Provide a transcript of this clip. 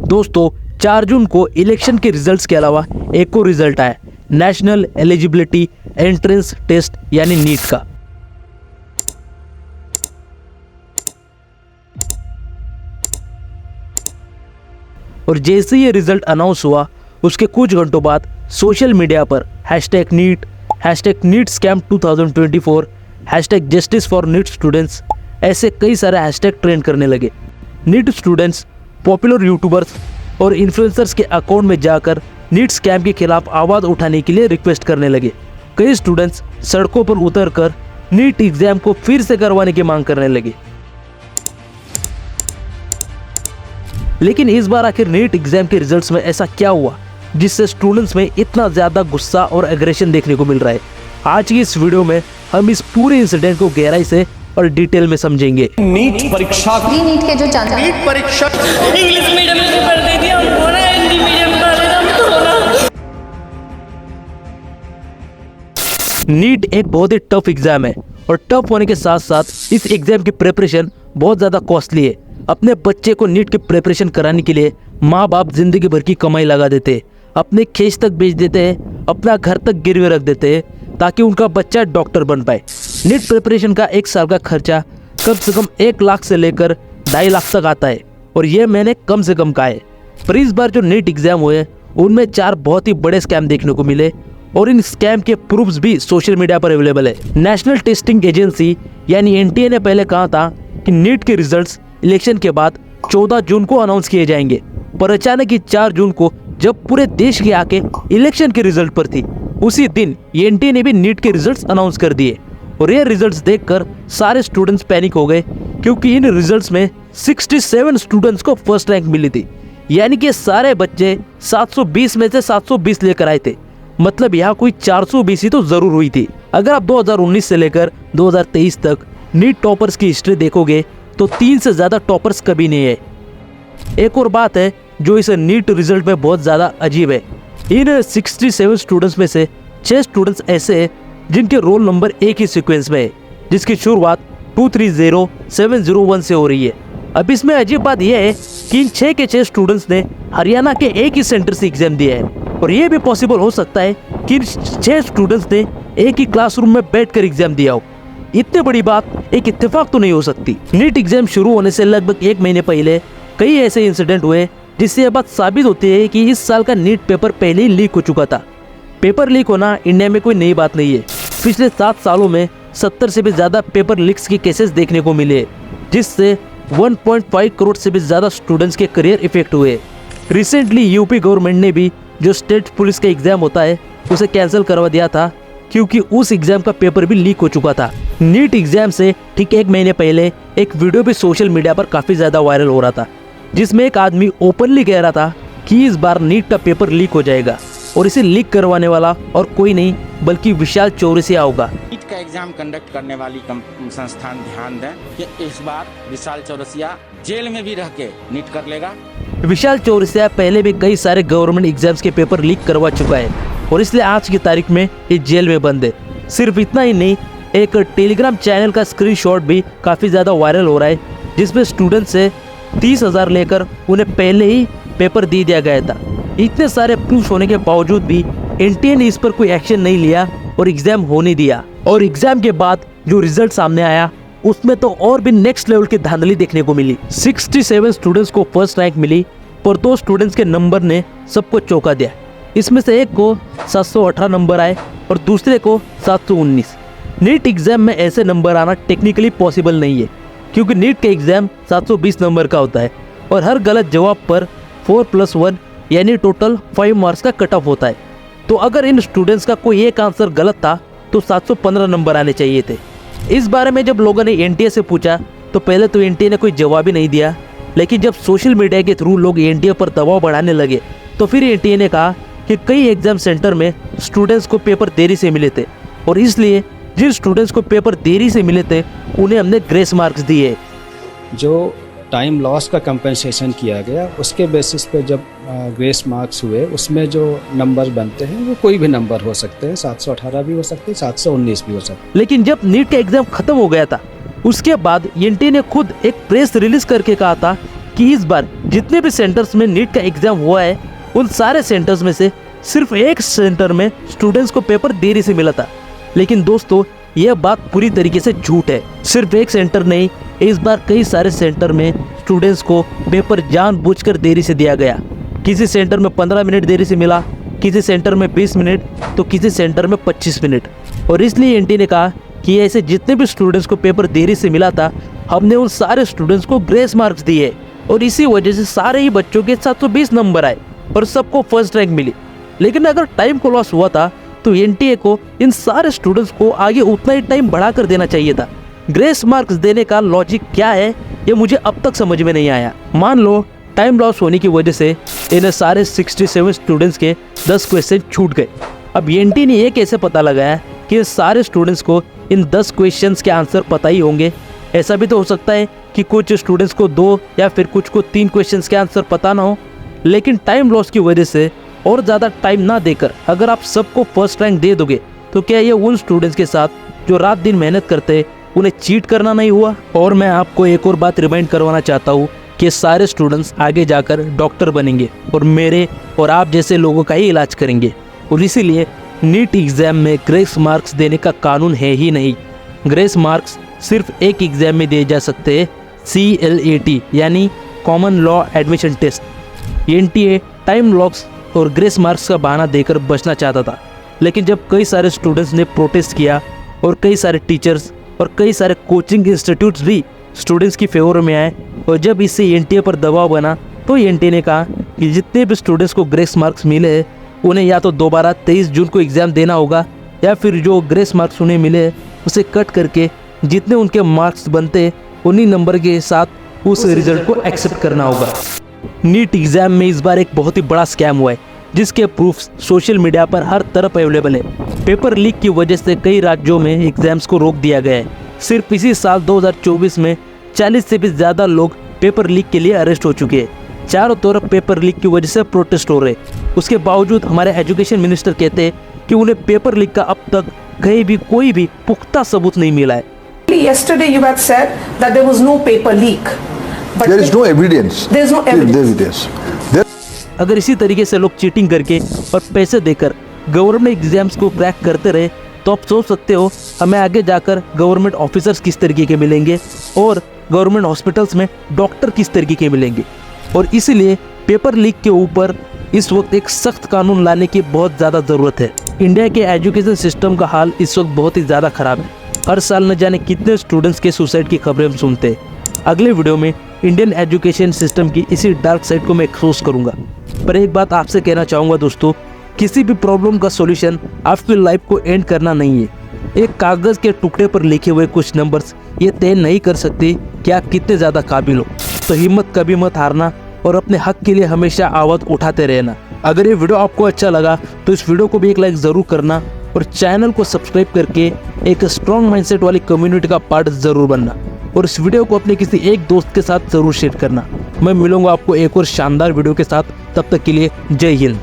दोस्तों 4 जून को इलेक्शन के रिजल्ट्स के अलावा एक और रिजल्ट आया, नेशनल एलिजिबिलिटी एंट्रेंस टेस्ट यानी नीट का। और जैसे ये रिजल्ट अनाउंस हुआ उसके कुछ घंटों बाद सोशल मीडिया पर #NEET, #NEETSCAM 2024, #Justice for NEET students ऐसे कई सारे हैशटैग ट्रेंड करने लगे। नीट स्टूडेंट्स पॉपुलर यूट्यूबर्स और इन्फ्लुएंसर्स के अकाउंट में जाकर नीट स्कैम के खिलाफ आवाज़ उठाने के लिए रिक्वेस्ट करने लगे। कई स्टूडेंट्स सड़कों पर उतरकर नीट एग्जाम को फिर से करवाने की मांग करने लगे। लेकिन इस बार आखिर नीट एग्जाम के रिजल्ट्स में ऐसा क्या हुआ जिससे स्टूडेंट्स में इतना ज़्यादा गुस्सा और एग्रेशन देखने को मिल रहा है? आज की इस वीडियो में हम इस पूरे इंसिडेंट को गहराई से और डिटेल में समझेंगे। नीट परीक्षा नीट के जो चांस नीट परीक्षा इंग्लिश मीडियम में पढ़ रही थी, हमको ना हिंदी मीडियम में पढ़ रहे थे, हमको ना। नीट एक बहुत ही टफ एग्जाम है और टफ होने के साथ साथ इस एग्जाम की प्रिपरेशन बहुत ज़्यादा कॉस्टली है। अपने बच्चे को नीट की प्रिपरेशन कराने के लिए माँ बाप जिंदगी भर की कमाई लगा देते हैं, अपने खेत तक बेच देते हैं, अपना घर तक गिरवे रख देते हैं ताकि उनका बच्चा डॉक्टर बन पाए। नीट प्रिपरेशन का 1 साल का खर्चा कम से कम 1 लाख से लेकर 2.5 लाख तक आता है और ये मैंने कम से कम कहा है। पर इस बार जो नीट एग्जाम हुए उनमें 4 बहुत ही बड़े स्कैम देखने को मिले और इन स्कैम के प्रूफ्स भी सोशल मीडिया पर अवेलेबल है। नेशनल टेस्टिंग एजेंसी यानी NTA ने पहले कहा था कि नीट के रिजल्ट्स इलेक्शन के बाद 14 जून को अनाउंस किए जाएंगे, पर अचानक ही 4 जून को जब पूरे देश की आंखें इलेक्शन के रिजल्ट पर थी, उसी दिन NTA ने भी नीट के रिजल्ट्स अनाउंस कर दिए। और ये रिजल्ट्स देखकर सारे स्टूडेंट्स पैनिक हो गए क्योंकि इन रिजल्ट्स में 67 स्टूडेंट्स को फर्स्ट रैंक मिली थी, यानी कि सारे बच्चे 720 में से 720 लेकर आए थे। मतलब यहाँ कोई 420 ही तो जरूर हुई थी। अगर आप 2019 से लेकर 2023 तक नीट टॉपर्स की हिस्ट्री देखोगे तो 3 से ज़्यादा टॉपर्स कभी नहीं है। एक और बात है जो इस नीट रिजल्ट में बहुत ज़्यादा अजीब है, इन 67 स्टूडेंट्स में से 6 स्टूडेंट्स ऐसे हैं जिनके रोल नंबर एक ही सीक्वेंस में है, जिसकी शुरुआत 230701 से हो रही है। अब इसमें अजीब बात यह है कि इन 6 के 6 स्टूडेंट्स ने हरियाणा के एक ही सेंटर से एग्जाम दिया है और यह भी पॉसिबल हो सकता है कि इन 6 स्टूडेंट्स ने एक ही क्लासरूम में बैठकर एग्जाम दिया हो। इतनी बड़ी बात एक इत्तेफाक तो नहीं हो सकती। नीट एग्जाम शुरू होने से लगभग 1 महीने पहले कई ऐसे इंसिडेंट हुए जिससे यह बात साबित होती है कि इस साल का नीट पेपर पहले ही लीक हो चुका था। पेपर लीक होना इंडिया में कोई नई बात नहीं है। पिछले 7 सालों में 70 से भी ज़्यादा पेपर लीक्स के केसेस देखने को मिले जिससे 1.5 करोड़ से भी ज़्यादा स्टूडेंट्स के करियर इफेक्ट हुए। रिसेंटली यूपी गवर्नमेंट ने भी जो स्टेट पुलिस का एग्जाम होता है उसे कैंसिल करवा दिया था क्योंकि उस एग्जाम का पेपर भी लीक हो चुका था। नीट एग्जाम से ठीक 1 महीने पहले एक वीडियो भी सोशल मीडिया पर काफ़ी ज़्यादा वायरल हो रहा था जिसमें एक आदमी ओपनली कह रहा था कि इस बार नीट का पेपर लीक हो जाएगा और इसे लीक करवाने वाला और कोई नहीं बल्कि विशाल चौरसिया होगा। नीट का एग्जाम कंडक्ट करने वाली संस्थान ध्यान दें कि इस बार विशाल चौरसिया जेल में भी रह के नीट कर लेगा। विशाल चौरसिया पहले भी कई सारे गवर्नमेंट एग्जाम्स के पेपर लीक करवा चुका है और इसलिए आज की तारीख में ये जेल में बंद है। सिर्फ इतना ही नहीं, एक टेलीग्राम चैनल का स्क्रीनशॉट भी काफ़ी ज़्यादा वायरल हो रहा है जिसमें स्टूडेंट से 30,000 लेकर उन्हें पहले ही पेपर दे दिया गया था। इतने सारे प्रूफ होने के बावजूद भी NTA ने इस पर कोई एक्शन नहीं लिया और एग्जाम होने दिया। और एग्जाम के बाद जो रिजल्ट सामने आया उसमें तो और भी नेक्स्ट लेवल की धांधली देखने को मिली। 67 स्टूडेंट्स को फर्स्ट रैंक मिली पर 2 स्टूडेंट्स के नंबर ने सबको चौंका दिया। इसमें से एक को 718 नंबर आए और दूसरे को 719। नीट एग्जाम में ऐसे नंबर आना टेक्निकली पॉसिबल नहीं है क्योंकि नीट का एग्जाम 720 नंबर का होता है और हर गलत जवाब पर 4+1 यानी टोटल 5 मार्क्स का कट ऑफ होता है। तो अगर इन स्टूडेंट्स का कोई एक आंसर गलत था तो 715 नंबर आने चाहिए थे। इस बारे में जब लोगों ने NTA से पूछा तो पहले तो NTA ने कोई जवाब ही नहीं दिया, लेकिन जब सोशल मीडिया के थ्रू लोग NTA पर दबाव बढ़ाने लगे तो फिर NTA ने कहा कि कई एग्जाम सेंटर में स्टूडेंट्स को पेपर देरी से मिले थे और इसलिए जिन स्टूडेंट्स को पेपर देरी से मिले थे उन्हें हमने ग्रेस मार्क्स दिए। जो टाइम लॉस का कंपनसेशन किया गया उसके बेसिस पे जब ग्रेस मार्क्स हुए उसमें जो नंबर बनते हैं वो कोई भी नंबर हो सकते हैं, 718 भी हो सकते हैं, 719 भी हो सकते हैं। लेकिन जब नीट का एग्जाम खत्म हो गया था उसके बाद NTA ने खुद एक प्रेस रिलीज करके कहा था कि इस बार जितने भी सेंटर्स में नीट का एग्जाम हुआ है उन सारे सेंटर्स में से सिर्फ एक सेंटर में स्टूडेंट्स को पेपर देरी से मिला था। लेकिन दोस्तों यह बात पूरी तरीके से झूठ है। सिर्फ एक सेंटर नहीं, इस बार कई सारे सेंटर में स्टूडेंट्स को पेपर जानबूझकर देरी से दिया गया। किसी सेंटर में 15 मिनट देरी से मिला, किसी सेंटर में 20 मिनट, तो किसी सेंटर में 25 मिनट। और इसलिए एनटीए ने कहा कि ऐसे जितने भी स्टूडेंट्स को पेपर देरी से मिला था, हमने उन सारे स्टूडेंट्स को ग्रेस मार्क्स दिए और इसी वजह से सारे ही बच्चों के 720 नंबर आए और सबको फर्स्ट रैंक मिली। लेकिन अगर टाइम को लॉस हुआ था तो एनटीए को इन सारे स्टूडेंट्स को आगे उतना ही टाइम बढ़ाकर देना चाहिए था। ग्रेस मार्क्स देने का लॉजिक क्या है ये मुझे अब तक समझ में नहीं आया। मान लो टाइम लॉस होने की वजह से इन सारे 67 स्टूडेंट्स के 10 क्वेश्चन छूट गए। अब एनटीए ने ये कैसे पता लगाया कि सारे स्टूडेंट्स को इन 10 क्वेश्चंस के आंसर पता ही होंगे? ऐसा भी तो हो सकता है कि कुछ स्टूडेंट्स को 2 या फिर कुछ को 3 क्वेश्चंस के आंसर पता ना हो। लेकिन टाइम लॉस की वजह से और ज़्यादा टाइम ना देकर अगर आप सबको फर्स्ट रैंक दे दोगे तो क्या ये उन स्टूडेंट्स के साथ जो रात दिन मेहनत करते हैं उन्हें चीट करना नहीं हुआ? और मैं आपको एक और बात रिमाइंड करवाना चाहता हूँ कि सारे स्टूडेंट्स आगे जाकर डॉक्टर बनेंगे और मेरे और आप जैसे लोगों का ही इलाज करेंगे। और इसीलिए नीट एग्ज़ाम में ग्रेस मार्क्स देने का कानून है ही नहीं। ग्रेस मार्क्स सिर्फ एक एग्ज़ाम में दिए जा सकते हैं, CLAT यानी common law admission test. NTA time loss और ग्रेस मार्क्स का बहाना देकर बचना चाहता था। लेकिन जब कई सारे स्टूडेंट्स ने प्रोटेस्ट किया और कई सारे टीचर्स और कई सारे कोचिंग इंस्टीट्यूट्स भी स्टूडेंट्स की फेवर में आए और जब इससे एनटीए पर दबाव बना तो एनटीए ने कहा कि जितने भी स्टूडेंट्स को ग्रेस मार्क्स मिले हैं उन्हें या तो दोबारा 23 जून को एग्ज़ाम देना होगा या फिर जो ग्रेस मार्क्स उन्हें मिले उसे कट करके जितने उनके मार्क्स बनते उन्हीं नंबर के साथ उस रिजल्ट को एक्सेप्ट करना होगा। नीट एग्ज़ाम में इस बार एक बहुत ही बड़ा स्कैम हुआ है जिसके प्रूफ सोशल मीडिया पर हर तरफ अवेलेबल है। पेपर लीक की वजह से कई राज्यों में एग्जाम्स को रोक दिया गया है। सिर्फ इसी साल 2024 में 40 से भी ज़्यादा लोग पेपर लीक के लिए अरेस्ट हो चुके हैं। चारों तरफ पेपर लीक की वजह से प्रोटेस्ट हो रहे। उसके बावजूद हमारे एजुकेशन मिनिस्टर कहते हैं कि उन्हें पेपर लीक का अब तक कहीं भी कोई भी पुख्ता सबूत नहीं मिला है। Yesterday you had said that there was no paper leak. But There is no evidence. There is no evidence. अगर इसी तरीके से लोग चीटिंग करके और पैसे देकर गवर्नमेंट एग्जाम्स को क्रैक करते रहे तो आप सोच सकते हो हमें आगे जाकर गवर्नमेंट ऑफिसर्स किस तरीके के मिलेंगे और गवर्नमेंट हॉस्पिटल्स में डॉक्टर किस तरीके के मिलेंगे। और इसीलिए पेपर लीक के ऊपर इस वक्त एक सख्त कानून लाने की बहुत ज़्यादा ज़रूरत है। इंडिया के एजुकेशन सिस्टम का हाल इस वक्त बहुत ही ज़्यादा ख़राब है। हर साल न जाने कितने स्टूडेंट्स के सुसाइड की खबरें हम सुनते हैं। अगले वीडियो में इंडियन एजुकेशन सिस्टम की इसी डार्क साइड को मैं एक्सपोज करूंगा। पर एक बात आपसे कहना चाहूँगा दोस्तों, किसी भी प्रॉब्लम का सॉल्यूशन आपकी लाइफ को एंड करना नहीं है। एक कागज़ के टुकड़े पर लिखे हुए कुछ नंबर्स ये तय नहीं कर सकते कि आप कितने ज़्यादा काबिल हो। तो हिम्मत कभी मत हारना और अपने हक के लिए हमेशा आवाज़ उठाते रहना। अगर ये वीडियो आपको अच्छा लगा तो इस वीडियो को भी एक लाइक ज़रूर करना और चैनल को सब्सक्राइब करके एक स्ट्रॉन्ग माइंडसेट वाली कम्युनिटी का पार्ट ज़रूर बनना और इस वीडियो को अपने किसी एक दोस्त के साथ ज़रूर शेयर करना। मैं मिलूंगा आपको एक और शानदार वीडियो के साथ, तब तक के लिए जय हिंद।